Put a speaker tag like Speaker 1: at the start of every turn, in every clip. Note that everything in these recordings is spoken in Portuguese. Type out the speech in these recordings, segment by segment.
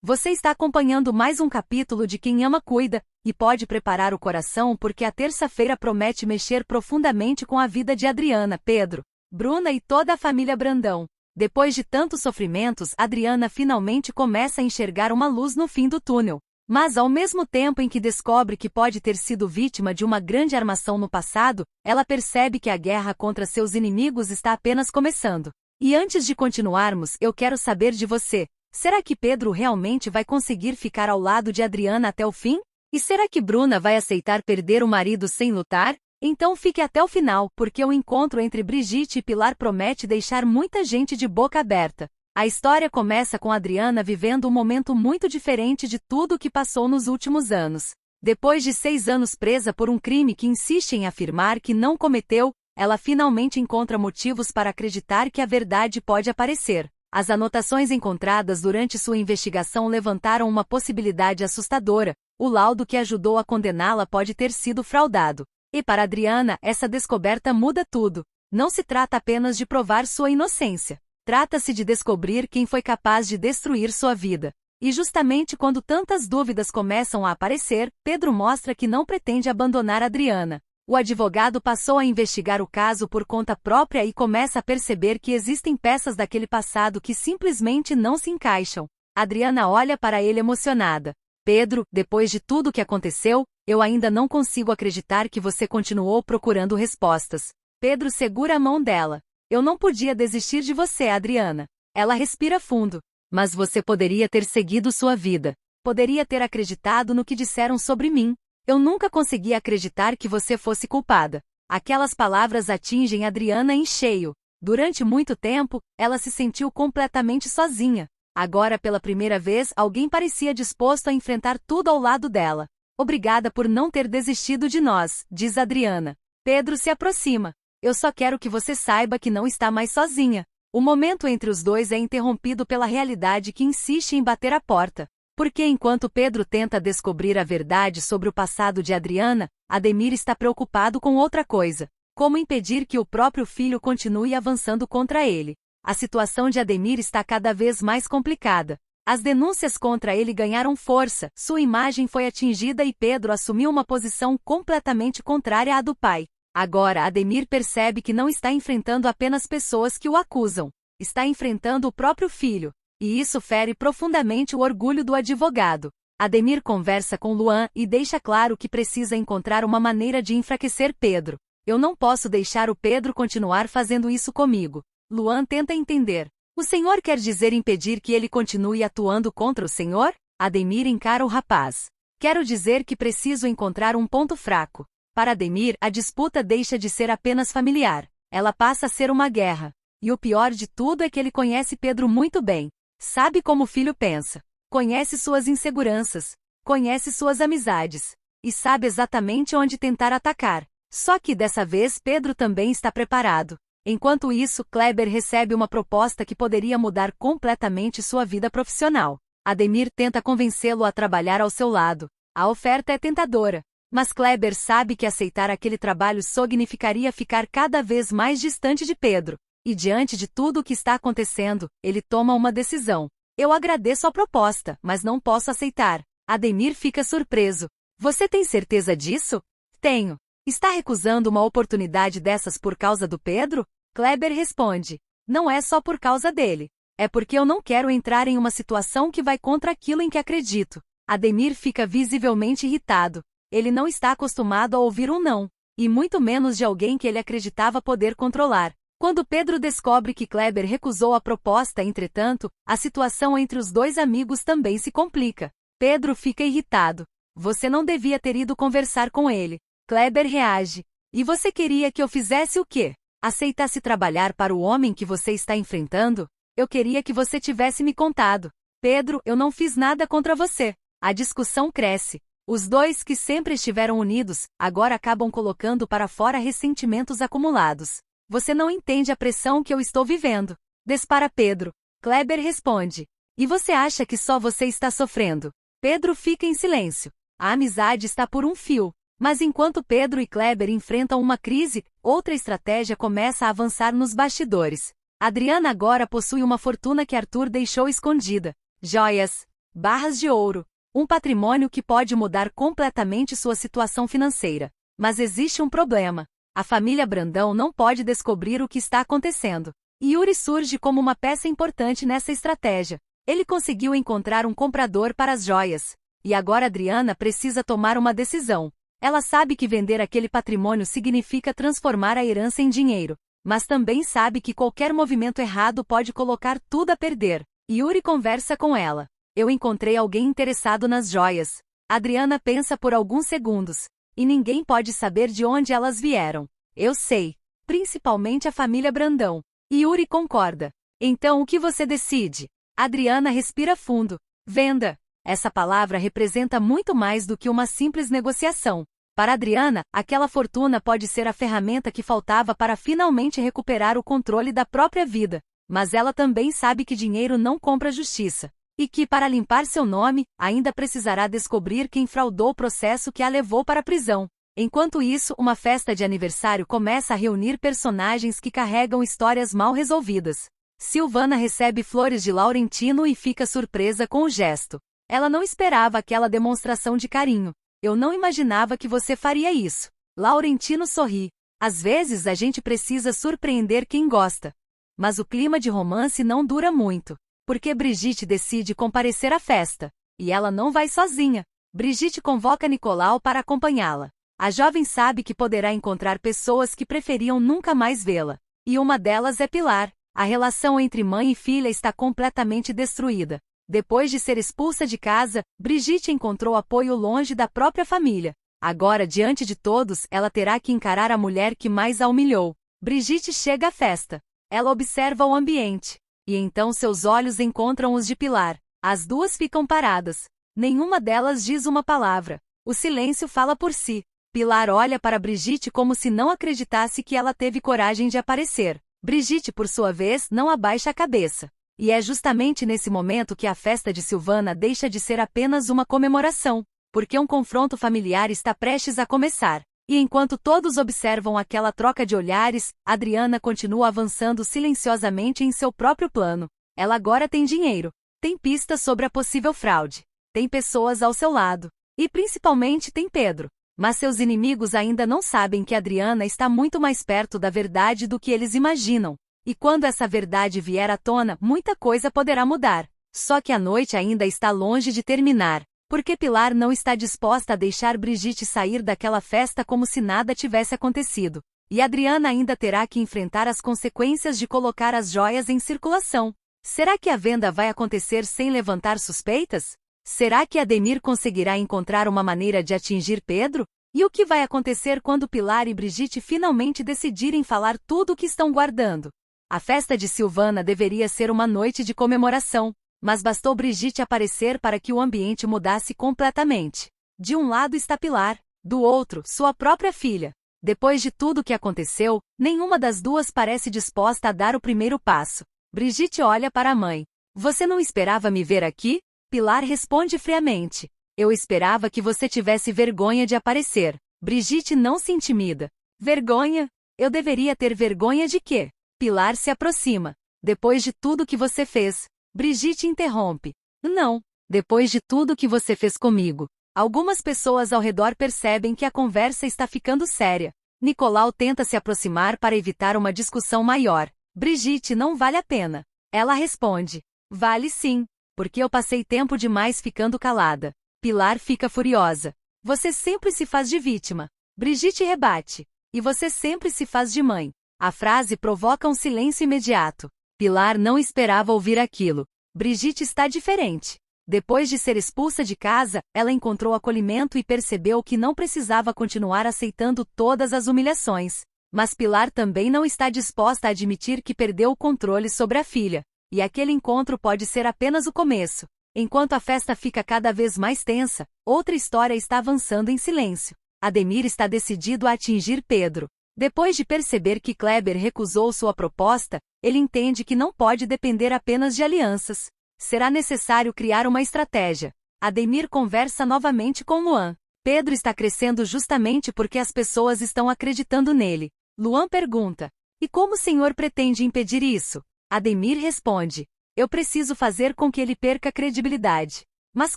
Speaker 1: Você está acompanhando mais um capítulo de Quem Ama Cuida, e pode preparar o coração porque a terça-feira promete mexer profundamente com a vida de Adriana, Pedro, Bruna e toda a família Brandão. Depois de tantos sofrimentos, Adriana finalmente começa a enxergar uma luz no fim do túnel. Mas ao mesmo tempo em que descobre que pode ter sido vítima de uma grande armação no passado, ela percebe que a guerra contra seus inimigos está apenas começando. E antes de continuarmos, eu quero saber de você. Será que Pedro realmente vai conseguir ficar ao lado de Adriana até o fim? E será que Bruna vai aceitar perder o marido sem lutar? Então fique até o final, porque o encontro entre Brigitte e Pilar promete deixar muita gente de boca aberta. A história começa com Adriana vivendo um momento muito diferente de tudo o que passou nos últimos anos. Depois de 6 anos presa por um crime que insiste em afirmar que não cometeu, ela finalmente encontra motivos para acreditar que a verdade pode aparecer. As anotações encontradas durante sua investigação levantaram uma possibilidade assustadora: o laudo que ajudou a condená-la pode ter sido fraudado. E para Adriana, essa descoberta muda tudo. Não se trata apenas de provar sua inocência. Trata-se de descobrir quem foi capaz de destruir sua vida. E justamente quando tantas dúvidas começam a aparecer, Pedro mostra que não pretende abandonar Adriana. O advogado passou a investigar o caso por conta própria e começa a perceber que existem peças daquele passado que simplesmente não se encaixam. Adriana olha para ele emocionada. Pedro, depois de tudo o que aconteceu, eu ainda não consigo acreditar que você continuou procurando respostas. Pedro segura a mão dela. Eu não podia desistir de você, Adriana. Ela respira fundo. Mas você poderia ter seguido sua vida. Poderia ter acreditado no que disseram sobre mim. Eu nunca consegui acreditar que você fosse culpada. Aquelas palavras atingem Adriana em cheio. Durante muito tempo, ela se sentiu completamente sozinha. Agora, pela primeira vez, alguém parecia disposto a enfrentar tudo ao lado dela. Obrigada por não ter desistido de nós, diz Adriana. Pedro se aproxima. Eu só quero que você saiba que não está mais sozinha. O momento entre os dois é interrompido pela realidade que insiste em bater a porta. Porque enquanto Pedro tenta descobrir a verdade sobre o passado de Adriana, Ademir está preocupado com outra coisa: como impedir que o próprio filho continue avançando contra ele. A situação de Ademir está cada vez mais complicada. As denúncias contra ele ganharam força, sua imagem foi atingida e Pedro assumiu uma posição completamente contrária à do pai. Agora Ademir percebe que não está enfrentando apenas pessoas que o acusam. Está enfrentando o próprio filho. E isso fere profundamente o orgulho do advogado. Ademir conversa com Luan e deixa claro que precisa encontrar uma maneira de enfraquecer Pedro. Eu não posso deixar o Pedro continuar fazendo isso comigo. Luan tenta entender. O senhor quer dizer impedir que ele continue atuando contra o senhor? Ademir encara o rapaz. Quero dizer que preciso encontrar um ponto fraco. Para Ademir, a disputa deixa de ser apenas familiar. Ela passa a ser uma guerra. E o pior de tudo é que ele conhece Pedro muito bem. Sabe como o filho pensa. Conhece suas inseguranças. Conhece suas amizades. E sabe exatamente onde tentar atacar. Só que dessa vez Pedro também está preparado. Enquanto isso, Kleber recebe uma proposta que poderia mudar completamente sua vida profissional. Ademir tenta convencê-lo a trabalhar ao seu lado. A oferta é tentadora. Mas Kleber sabe que aceitar aquele trabalho significaria ficar cada vez mais distante de Pedro. E diante de tudo o que está acontecendo, ele toma uma decisão. Eu agradeço a proposta, mas não posso aceitar. Ademir fica surpreso. Você tem certeza disso? Tenho. Está recusando uma oportunidade dessas por causa do Pedro? Kleber responde. Não é só por causa dele. É porque eu não quero entrar em uma situação que vai contra aquilo em que acredito. Ademir fica visivelmente irritado. Ele não está acostumado a ouvir um não. E muito menos de alguém que ele acreditava poder controlar. Quando Pedro descobre que Kleber recusou a proposta, entretanto, a situação entre os dois amigos também se complica. Pedro fica irritado. Você não devia ter ido conversar com ele. Kleber reage. E você queria que eu fizesse o quê? Aceitasse trabalhar para o homem que você está enfrentando? Eu queria que você tivesse me contado. Pedro, eu não fiz nada contra você. A discussão cresce. Os dois que sempre estiveram unidos, agora acabam colocando para fora ressentimentos acumulados. Você não entende a pressão que eu estou vivendo. Dispara Pedro. Kleber responde. E você acha que só você está sofrendo? Pedro fica em silêncio. A amizade está por um fio. Mas enquanto Pedro e Kleber enfrentam uma crise, outra estratégia começa a avançar nos bastidores. Adriana agora possui uma fortuna que Arthur deixou escondida. Joias. barras de ouro. Um patrimônio que pode mudar completamente sua situação financeira. Mas existe um problema. A família Brandão não pode descobrir o que está acontecendo. Yuri surge como uma peça importante nessa estratégia. Ele conseguiu encontrar um comprador para as joias. E agora Adriana precisa tomar uma decisão. Ela sabe que vender aquele patrimônio significa transformar a herança em dinheiro. Mas também sabe que qualquer movimento errado pode colocar tudo a perder. Yuri conversa com ela. Eu encontrei alguém interessado nas joias. Adriana pensa por alguns segundos. E ninguém pode saber de onde elas vieram. Eu sei. Principalmente a família Brandão. Yuri concorda. Então o que você decide? Adriana respira fundo. Venda. Essa palavra representa muito mais do que uma simples negociação. Para Adriana, aquela fortuna pode ser a ferramenta que faltava para finalmente recuperar o controle da própria vida. Mas ela também sabe que dinheiro não compra justiça. E que, para limpar seu nome, ainda precisará descobrir quem fraudou o processo que a levou para a prisão. Enquanto isso, uma festa de aniversário começa a reunir personagens que carregam histórias mal resolvidas. Silvana recebe flores de Laurentino e fica surpresa com o gesto. Ela não esperava aquela demonstração de carinho. Eu não imaginava que você faria isso. Laurentino sorri. Às vezes a gente precisa surpreender quem gosta. Mas o clima de romance não dura muito. Porque Brigitte decide comparecer à festa. E ela não vai sozinha. Brigitte convoca Nicolau para acompanhá-la. A jovem sabe que poderá encontrar pessoas que preferiam nunca mais vê-la. E uma delas é Pilar. A relação entre mãe e filha está completamente destruída. Depois de ser expulsa de casa, Brigitte encontrou apoio longe da própria família. Agora, diante de todos, ela terá que encarar a mulher que mais a humilhou. Brigitte chega à festa. Ela observa o ambiente. E então seus olhos encontram os de Pilar. As duas ficam paradas. Nenhuma delas diz uma palavra. O silêncio fala por si. Pilar olha para Brigitte como se não acreditasse que ela teve coragem de aparecer. Brigitte, por sua vez, não abaixa a cabeça. E é justamente nesse momento que a festa de Silvana deixa de ser apenas uma comemoração, porque um confronto familiar está prestes a começar. E enquanto todos observam aquela troca de olhares, Adriana continua avançando silenciosamente em seu próprio plano. Ela agora tem dinheiro, tem pistas sobre a possível fraude, tem pessoas ao seu lado, e principalmente tem Pedro. Mas seus inimigos ainda não sabem que Adriana está muito mais perto da verdade do que eles imaginam. E quando essa verdade vier à tona, muita coisa poderá mudar. Só que a noite ainda está longe de terminar. Porque Pilar não está disposta a deixar Brigitte sair daquela festa como se nada tivesse acontecido. E Adriana ainda terá que enfrentar as consequências de colocar as joias em circulação. Será que a venda vai acontecer sem levantar suspeitas? Será que Ademir conseguirá encontrar uma maneira de atingir Pedro? E o que vai acontecer quando Pilar e Brigitte finalmente decidirem falar tudo o que estão guardando? A festa de Silvana deveria ser uma noite de comemoração. Mas bastou Brigitte aparecer para que o ambiente mudasse completamente. De um lado está Pilar, do outro, sua própria filha. Depois de tudo o que aconteceu, nenhuma das duas parece disposta a dar o primeiro passo. Brigitte olha para a mãe. Você não esperava me ver aqui? Pilar responde friamente. Eu esperava que você tivesse vergonha de aparecer. Brigitte não se intimida. Vergonha? Eu deveria ter vergonha de quê? Pilar se aproxima. Depois de tudo que você fez. Brigitte interrompe. Não. Depois de tudo que você fez comigo. Algumas pessoas ao redor percebem que a conversa está ficando séria. Nicolau tenta se aproximar para evitar uma discussão maior. Brigitte, não vale a pena. Ela responde. Vale sim. Porque eu passei tempo demais ficando calada. Pilar fica furiosa. Você sempre se faz de vítima. Brigitte rebate. E você sempre se faz de mãe. A frase provoca um silêncio imediato. Pilar não esperava ouvir aquilo. Brigitte está diferente. Depois de ser expulsa de casa, ela encontrou acolhimento e percebeu que não precisava continuar aceitando todas as humilhações. Mas Pilar também não está disposta a admitir que perdeu o controle sobre a filha. E aquele encontro pode ser apenas o começo. Enquanto a festa fica cada vez mais tensa, outra história está avançando em silêncio. Ademir está decidido a atingir Pedro. Depois de perceber que Kleber recusou sua proposta, ele entende que não pode depender apenas de alianças. Será necessário criar uma estratégia. Ademir conversa novamente com Luan. Pedro está crescendo justamente porque as pessoas estão acreditando nele. Luan pergunta: e como o senhor pretende impedir isso? Ademir responde: eu preciso fazer com que ele perca credibilidade. Mas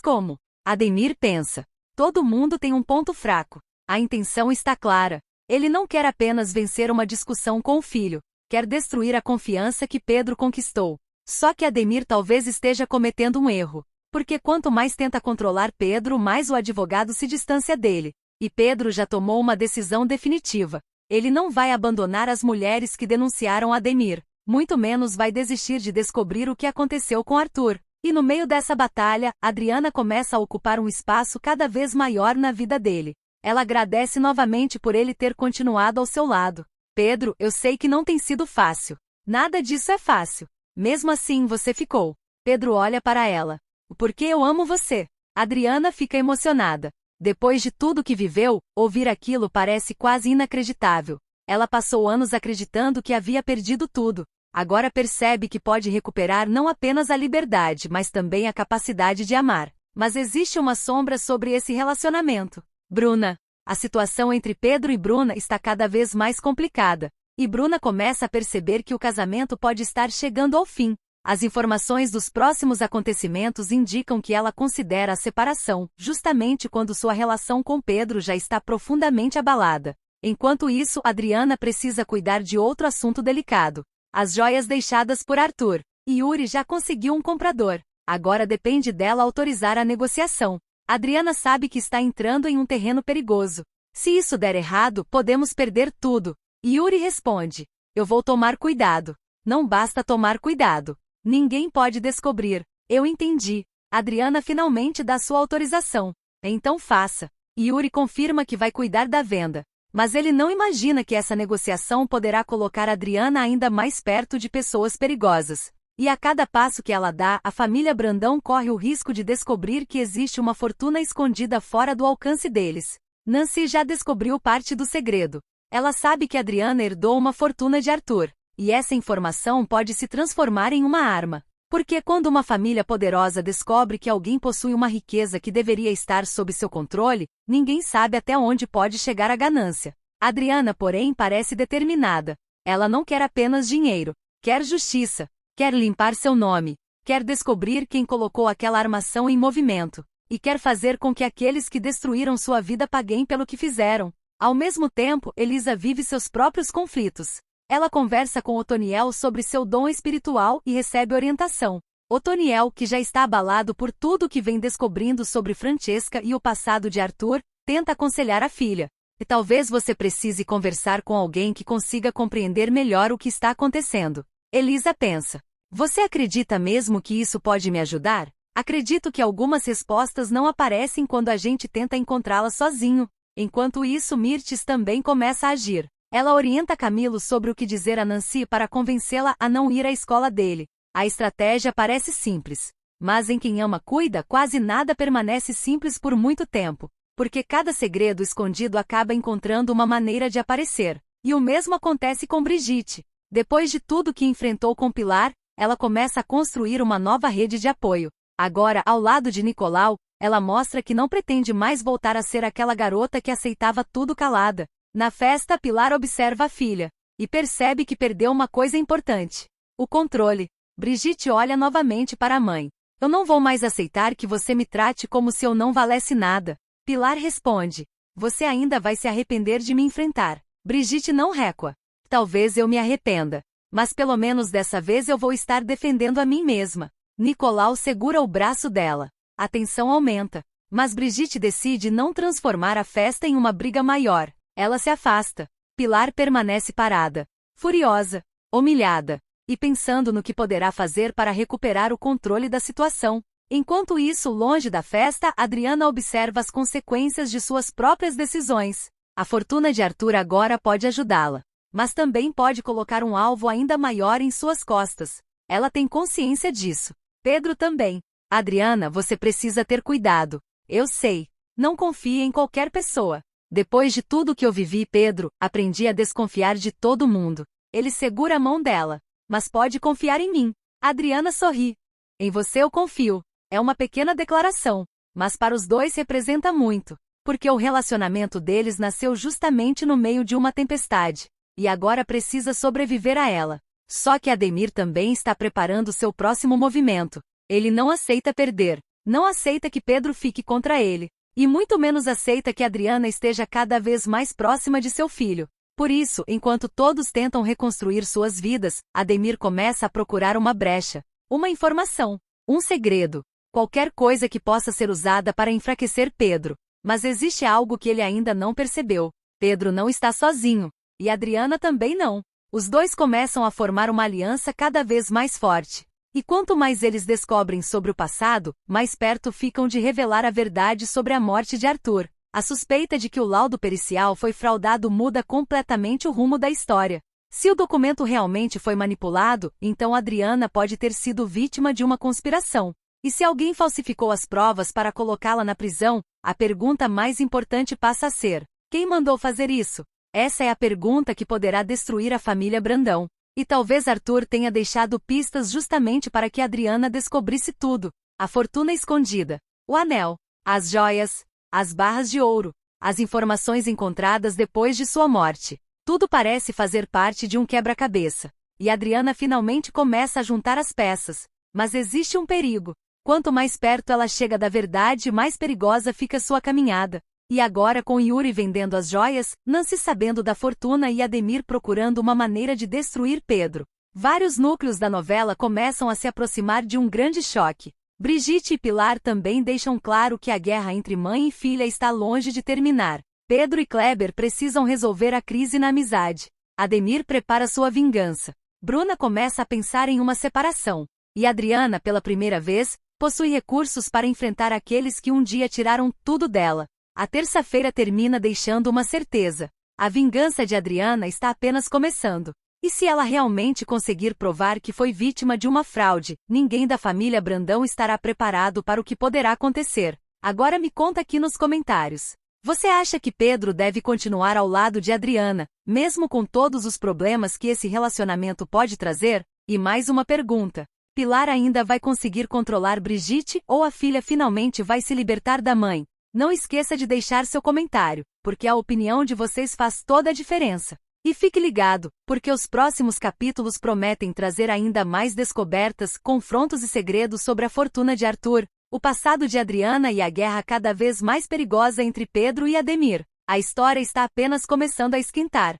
Speaker 1: como? Ademir pensa. Todo mundo tem um ponto fraco. A intenção está clara. Ele não quer apenas vencer uma discussão com o filho, quer destruir a confiança que Pedro conquistou. Só que Ademir talvez esteja cometendo um erro. Porque quanto mais tenta controlar Pedro, mais o advogado se distancia dele. E Pedro já tomou uma decisão definitiva. Ele não vai abandonar as mulheres que denunciaram Ademir. Muito menos vai desistir de descobrir o que aconteceu com Arthur. E no meio dessa batalha, Adriana começa a ocupar um espaço cada vez maior na vida dele. Ela agradece novamente por ele ter continuado ao seu lado. Pedro, eu sei que não tem sido fácil. Nada disso é fácil. Mesmo assim você ficou. Pedro olha para ela. Porque eu amo você. Adriana fica emocionada. Depois de tudo que viveu, ouvir aquilo parece quase inacreditável. Ela passou anos acreditando que havia perdido tudo. Agora percebe que pode recuperar não apenas a liberdade, mas também a capacidade de amar. Mas existe uma sombra sobre esse relacionamento. Bruna. A situação entre Pedro e Bruna está cada vez mais complicada. E Bruna começa a perceber que o casamento pode estar chegando ao fim. As informações dos próximos acontecimentos indicam que ela considera a separação, justamente quando sua relação com Pedro já está profundamente abalada. Enquanto isso, Adriana precisa cuidar de outro assunto delicado. As joias deixadas por Arthur. Yuri já conseguiu um comprador. Agora depende dela autorizar a negociação. Adriana sabe que está entrando em um terreno perigoso. Se isso der errado, podemos perder tudo. Yuri responde. Eu vou tomar cuidado. Não basta tomar cuidado. Ninguém pode descobrir. Eu entendi. Adriana finalmente dá sua autorização. Então faça. Yuri confirma que vai cuidar da venda. Mas ele não imagina que essa negociação poderá colocar Adriana ainda mais perto de pessoas perigosas. E a cada passo que ela dá, a família Brandão corre o risco de descobrir que existe uma fortuna escondida fora do alcance deles. Nancy já descobriu parte do segredo. Ela sabe que Adriana herdou uma fortuna de Arthur. E essa informação pode se transformar em uma arma. Porque quando uma família poderosa descobre que alguém possui uma riqueza que deveria estar sob seu controle, ninguém sabe até onde pode chegar a ganância. Adriana, porém, parece determinada. Ela não quer apenas dinheiro. Quer justiça. Quer limpar seu nome. Quer descobrir quem colocou aquela armação em movimento. E quer fazer com que aqueles que destruíram sua vida paguem pelo que fizeram. Ao mesmo tempo, Elisa vive seus próprios conflitos. Ela conversa com Otoniel sobre seu dom espiritual e recebe orientação. Otoniel, que já está abalado por tudo que vem descobrindo sobre Francesca e o passado de Arthur, tenta aconselhar a filha. E talvez você precise conversar com alguém que consiga compreender melhor o que está acontecendo. Elisa pensa. Você acredita mesmo que isso pode me ajudar? Acredito que algumas respostas não aparecem quando a gente tenta encontrá-las sozinho. Enquanto isso, Mirtes também começa a agir. Ela orienta Camilo sobre o que dizer a Nancy para convencê-la a não ir à escola dele. A estratégia parece simples. Mas em Quem Ama Cuida, quase nada permanece simples por muito tempo. Porque cada segredo escondido acaba encontrando uma maneira de aparecer. E o mesmo acontece com Brigitte. Depois de tudo que enfrentou com Pilar, ela começa a construir uma nova rede de apoio. Agora, ao lado de Nicolau, ela mostra que não pretende mais voltar a ser aquela garota que aceitava tudo calada. Na festa, Pilar observa a filha e percebe que perdeu uma coisa importante: o controle. Brigitte olha novamente para a mãe. Eu não vou mais aceitar que você me trate como se eu não valesse nada. Pilar responde. Você ainda vai se arrepender de me enfrentar. Brigitte não recua. Talvez eu me arrependa. Mas pelo menos dessa vez eu vou estar defendendo a mim mesma. Nicolau segura o braço dela. A tensão aumenta. Mas Brigitte decide não transformar a festa em uma briga maior. Ela se afasta. Pilar permanece parada, furiosa, humilhada, e pensando no que poderá fazer para recuperar o controle da situação. Enquanto isso, longe da festa, Adriana observa as consequências de suas próprias decisões. A fortuna de Arthur agora pode ajudá-la, mas também pode colocar um alvo ainda maior em suas costas. Ela tem consciência disso. Pedro também. Adriana, você precisa ter cuidado. Eu sei. Não confie em qualquer pessoa. Depois de tudo que eu vivi, Pedro, aprendi a desconfiar de todo mundo. Ele segura a mão dela. Mas pode confiar em mim. Adriana sorri. Em você eu confio. É uma pequena declaração, mas para os dois representa muito. Porque o relacionamento deles nasceu justamente no meio de uma tempestade. E agora precisa sobreviver a ela. Só que Ademir também está preparando seu próximo movimento. Ele não aceita perder. Não aceita que Pedro fique contra ele. E muito menos aceita que Adriana esteja cada vez mais próxima de seu filho. Por isso, enquanto todos tentam reconstruir suas vidas, Ademir começa a procurar uma brecha, uma informação, um segredo, qualquer coisa que possa ser usada para enfraquecer Pedro. Mas existe algo que ele ainda não percebeu. Pedro não está sozinho. E Adriana também não. Os dois começam a formar uma aliança cada vez mais forte. E quanto mais eles descobrem sobre o passado, mais perto ficam de revelar a verdade sobre a morte de Arthur. A suspeita de que o laudo pericial foi fraudado muda completamente o rumo da história. Se o documento realmente foi manipulado, então Adriana pode ter sido vítima de uma conspiração. E se alguém falsificou as provas para colocá-la na prisão, a pergunta mais importante passa a ser: quem mandou fazer isso? Essa é a pergunta que poderá destruir a família Brandão. E talvez Arthur tenha deixado pistas justamente para que Adriana descobrisse tudo. A fortuna escondida, o anel, as joias, as barras de ouro, as informações encontradas depois de sua morte. Tudo parece fazer parte de um quebra-cabeça. E Adriana finalmente começa a juntar as peças. Mas existe um perigo. Quanto mais perto ela chega da verdade, mais perigosa fica sua caminhada. E agora, com Yuri vendendo as joias, Nancy sabendo da fortuna e Ademir procurando uma maneira de destruir Pedro. Vários núcleos da novela começam a se aproximar de um grande choque. Brigitte e Pilar também deixam claro que a guerra entre mãe e filha está longe de terminar. Pedro e Kleber precisam resolver a crise na amizade. Ademir prepara sua vingança. Bruna começa a pensar em uma separação. E Adriana, pela primeira vez, possui recursos para enfrentar aqueles que um dia tiraram tudo dela. A terça-feira termina deixando uma certeza. A vingança de Adriana está apenas começando. E se ela realmente conseguir provar que foi vítima de uma fraude, ninguém da família Brandão estará preparado para o que poderá acontecer. Agora me conta aqui nos comentários. Você acha que Pedro deve continuar ao lado de Adriana, mesmo com todos os problemas que esse relacionamento pode trazer? E mais uma pergunta. Pilar ainda vai conseguir controlar Brigitte ou a filha finalmente vai se libertar da mãe? Não esqueça de deixar seu comentário, porque a opinião de vocês faz toda a diferença. E fique ligado, porque os próximos capítulos prometem trazer ainda mais descobertas, confrontos e segredos sobre a fortuna de Arthur, o passado de Adriana e a guerra cada vez mais perigosa entre Pedro e Ademir. A história está apenas começando a esquentar.